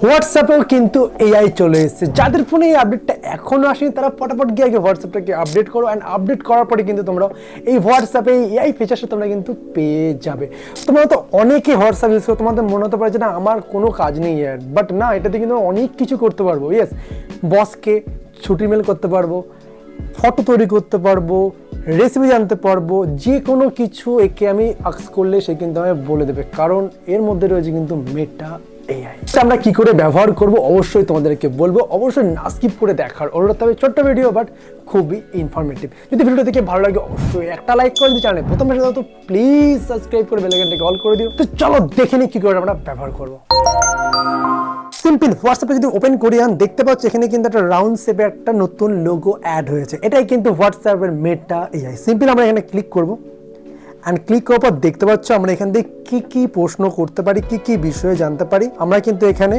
হোয়াটসঅ্যাপেও কিন্তু এআই চলে এসেছে। যাদের ফোনে এই আপডেটটা এখনো আসেনি তারা ফটাফট গিয়ে আগে হোয়াটসঅ্যাপটাকে আপডেট করো, অ্যান্ড আপডেট করার পরে কিন্তু তোমরা এই হোয়াটসঅ্যাপে এই এআই ফিচারটা তোমরা কিন্তু পেয়ে যাবে। তোমরা তো অনেকে হোয়াটসঅ্যাপ ইউজ করো, তোমাদের মনে হতে পারে যে না আমার কোনো কাজ নেই ইয়ার, বাট না, এটাতে কিন্তু অনেক কিছু করতে পারবো। ইয়েস, বসকে ছুটি মেল করতে পারবো, ফটো তৈরি করতে পারবো, রেসিপি জানতে পারবো, যে কোনো কিছু একে আমি আস্ক করলে সে কিন্তু আমায় বলে দেবে, কারণ এর মধ্যে রয়েছে কিন্তু মেটা এআই। আমরা কি করে ব্যবহার করব অবশ্যই তোমাদেরকে বলবো, অবশ্যই না স্কিপ করে দেখার অনুরোধ। তবে ছোট্ট ভিডিও বাট খুবই ইনফরমেটিভ। যদি ভিডিওটা দেখে ভালো লাগে অবশ্যই একটা লাইক করে দিও, চ্যানেলে প্রথম এসে তো প্লিজ সাবস্ক্রাইব করে বেল আইকনটাকে অল করে দিও। তো চলো দেখে নিই কি করে আমরা ব্যবহার করবো। সিম্পল হোয়াটসঅ্যাপে যদি ওপেন করি দেখতে পাচ্ছ এখানে কিন্তু একটা রাউন্ড শেপে একটা নতুন লোগো অ্যাড হয়েছে। এটাই কিন্তু হোয়াটসঅ্যাপের মেটা এআই। সিম্পল আমরা এখানে ক্লিক করবো, অ্যান্ড ক্লিক করার পর দেখতে পাচ্ছ আমরা এখান থেকে কি প্রশ্ন করতে পারি, কি বিষয়ে জানতে পারি। আমরা কিন্তু এখানে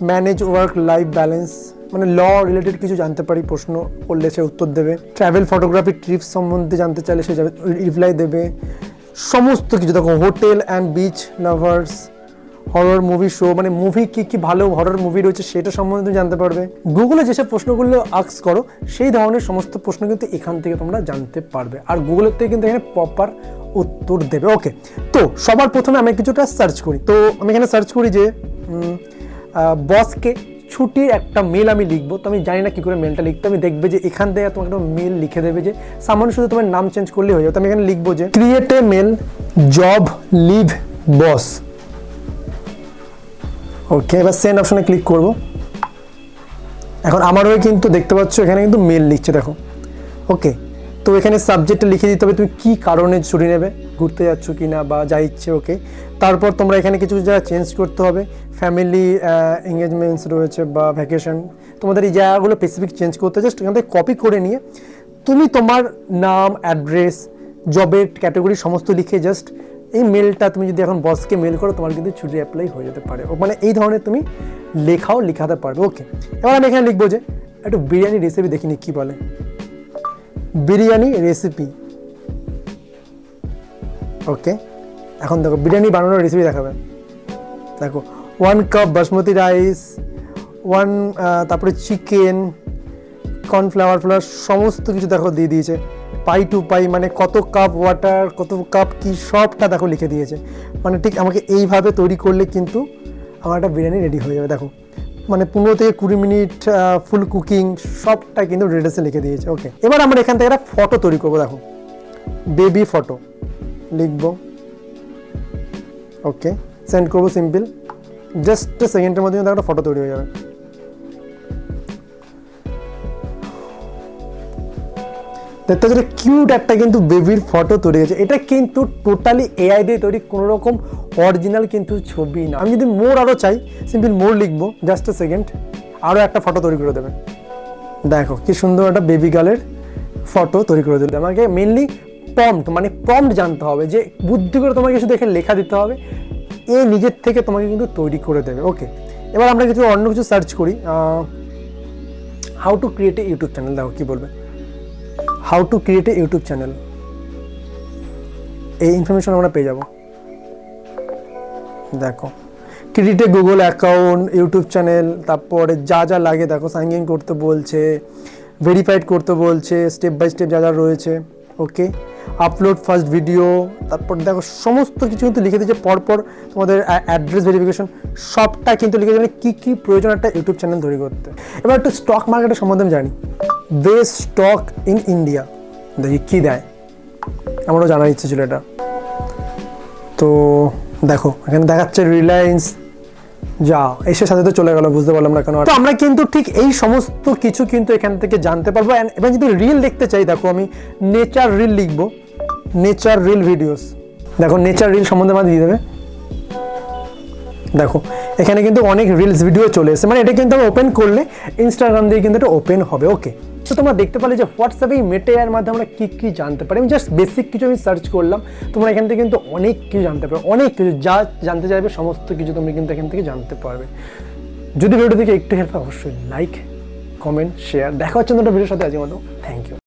ম্যানেজ ওয়ার্ক লাইফ ব্যালেন্স মানে ল রিলেটেড কিছু জানতে পারি, প্রশ্ন করলে সে উত্তর দেবে। ট্রাভেল ফটোগ্রাফি ট্রিপস সম্বন্ধে জানতে চাইলে সে রিপ্লাই দেবে। সমস্ত কিছু দেখো, hotel and beach lovers, horror movie show মানে মুভি কি ভালো হরর মুভি রয়েছে সেটা সম্বন্ধে তুমি জানতে পারবে। গুগলে যেসব প্রশ্নগুলো আস্ক করো সেই ধরনের সমস্ত প্রশ্ন কিন্তু এখান থেকে তোমরা জানতে পারবে, আর গুগলের থেকে কিন্তু এখানে প্রপার উত্তর দেবে। ওকে, তো সবার প্রথমে আমি কিছুটা সার্চ করি। তো আমি এখানে সার্চ করি যে বসকে ছুটির একটা মেল আমি লিখবো। তো আমি জানি না কি করে মেলটা লিখতে, আমি দেখবে যে এখান থেকে তোমাকে একটা মেল লিখে দেবে, যে সামান্য শুধু তোমার নাম চেঞ্জ করলে হয়ে যাবে। তো আমি এখানে লিখবো যে create a mail job leave boss. Okay, এবার সেন্ড অপশনে ক্লিক করব। এখন আমার হয়ে কিন্তু দেখতে পাচ্ছ এখানে কিন্তু মেল লিখছে, দেখো। ওকে, তো এখানে সাবজেক্টটা লিখে দিতে হবে তুমি কী কারণে ছুটি নেবে, ঘুরতে যাচ্ছ কি না বা যা ইচ্ছে। ওকে, তারপর তোমরা এখানে কিছু জায়গা চেঞ্জ করতে হবে। ফ্যামিলি এঙ্গেজমেন্টস রয়েছে বা ভ্যাকেশন, তোমাদের এই জায়গাগুলো স্পেসিফিক চেঞ্জ করতে জাস্ট এখান থেকে কপি করে নিয়ে তুমি তোমার নাম, অ্যাড্রেস, জবের ক্যাটাগরি সমস্ত লিখে জাস্ট এই মেলটা তুমি যদি এখন বসকে মেল করো তোমার কিন্তু ছুটি অ্যাপ্লাই হয়ে যেতে পারে। মানে এই ধরনের তুমি লিখাতে পারবে। ওকে, এবার আমি এখানে লিখবো যে একটু বিরিয়ানি রেসিপি দেখিনি কি বলে। বিরিয়ানি রেসিপি। ওকে, এখন দেখো বিরিয়ানি বানানোর রেসিপি দেখাবে। দেখো 1 কাপ বাসমতি রাইস, তারপরে চিকেন, কর্নফ্লাওয়ার সমস্ত কিছু দেখো দিয়ে দিয়েছে। পাই টু পাই মানে কত কাপ ওয়াটার, কত কাপ কি সবটা দেখো লিখে দিয়েছে। মানে ঠিক আমাকে এইভাবে তৈরি করলে কিন্তু আমার একটা বিরিয়ানি রেডি হয়ে যাবে। দেখো মানে 15 থেকে 20 মিনিট ফুল কুকিং সবটা কিন্তু ডিটেলসে লিখে দিয়েছে। ওকে, এবার আমরা এখান থেকে একটা ফটো তৈরি করবো। দেখো বেবি ফটো লিখবো। ওকে, সেন্ড করবো। সিম্পল জাস্ট সেকেন্ডের মধ্যে কিন্তু একটা ফটো তৈরি হয়ে যাবে। দেখতে পাচ্ছি কিউট একটা কিন্তু বেবির ফটো তৈরি হয়েছে। এটা কিন্তু টোটালি এআই দিয়ে তৈরি, কোনো রকম অরিজিনাল কিন্তু ছবি না। আমি যদি মোর আরও চাই সিম্পল মোর লিখবো, জাস্ট এ সেকেন্ড, আরও একটা ফটো তৈরি করে দেবে। দেখো কি সুন্দর একটা বেবি গার্লের ফটো তৈরি করে দেবে। আমাকে মেনলি প্রম্পট জানতে হবে, যে বুদ্ধি করে তোমাকে শুধু এখানে লেখা দিতে হবে, এ নিজের থেকে তোমাকে কিন্তু তৈরি করে দেবে। ওকে, এবার আমরা অন্য কিছু সার্চ করি। How to create a YouTube channel. দেখো কি বলবে, how to create a YouTube channel. এই ইনফরমেশন আমরা পেয়ে যাব। দেখো create a Google account, YouTube channel, তারপরে যা লাগে দেখো সাইন ইন করতে বলছে, ভেরিফাইড করতে বলছে, স্টেপ বাই স্টেপ যা রয়েছে। ওকে, আপলোড ফার্স্ট ভিডিও, তারপর দেখো সমস্ত কিছু কিন্তু লিখে দিয়েছে পরপর। তোমাদের অ্যাড্রেস ভেরিফিকেশন সবটা কিন্তু লিখে দেবে, কি প্রয়োজন একটা ইউটিউব চ্যানেল তৈরি করতে। এবার একটু স্টক মার্কেটের সম্বন্ধে আমি জানি। বেস্ট স্টক ইন ইন্ডিয়া, দেখি কি দেয়, আমারও জানার ইচ্ছে ছিল এটা। তো দেখো এখানে দেখাচ্ছে রিলায়েন্স, যা এসে সাথে তো চলে গেল, বুঝতে পারলাম না কেন। তো আমরা কিন্তু ঠিক এই সমস্ত কিছু কিন্তু এখান থেকে জানতে পারবো। এবার যদি রিল দেখতে চাই, দেখো আমি নেচার রিল লিখবো, নেচার রিল ভিডিওস। দেখো নেচার রিল সম্বন্ধে আমার দিয়ে দেবে। দেখো এখানে কিন্তু অনেক রিলস ভিডিও চলে এসেছে, মানে এটা কিন্তু আমি ওপেন করলে ইনস্টাগ্রাম দিয়ে কিন্তু এটা ওপেন হবে। ওকে, তো তোমরা দেখতে পারলে যে হোয়াটসঅ্যাপে এই মেটা এআইয়ের মাধ্যমে আমরা কি জানতে পারি। আমি জাস্ট বেসিক কিছু আমি সার্চ করলাম, তোমরা এখান থেকে কিন্তু অনেক কিছু জানতে পারবে, অনেক কিছু যা জানতে চাইবে সমস্ত কিছু তুমি কিন্তু এখান থেকে জানতে পারবে। যদি ভিডিও থেকে একটু হেল্প হয় অবশ্যই লাইক, কমেন্ট, শেয়ার। দেখা হচ্ছে নতুন ভিডিওর সাথে। আজকের মতো থ্যাংক ইউ।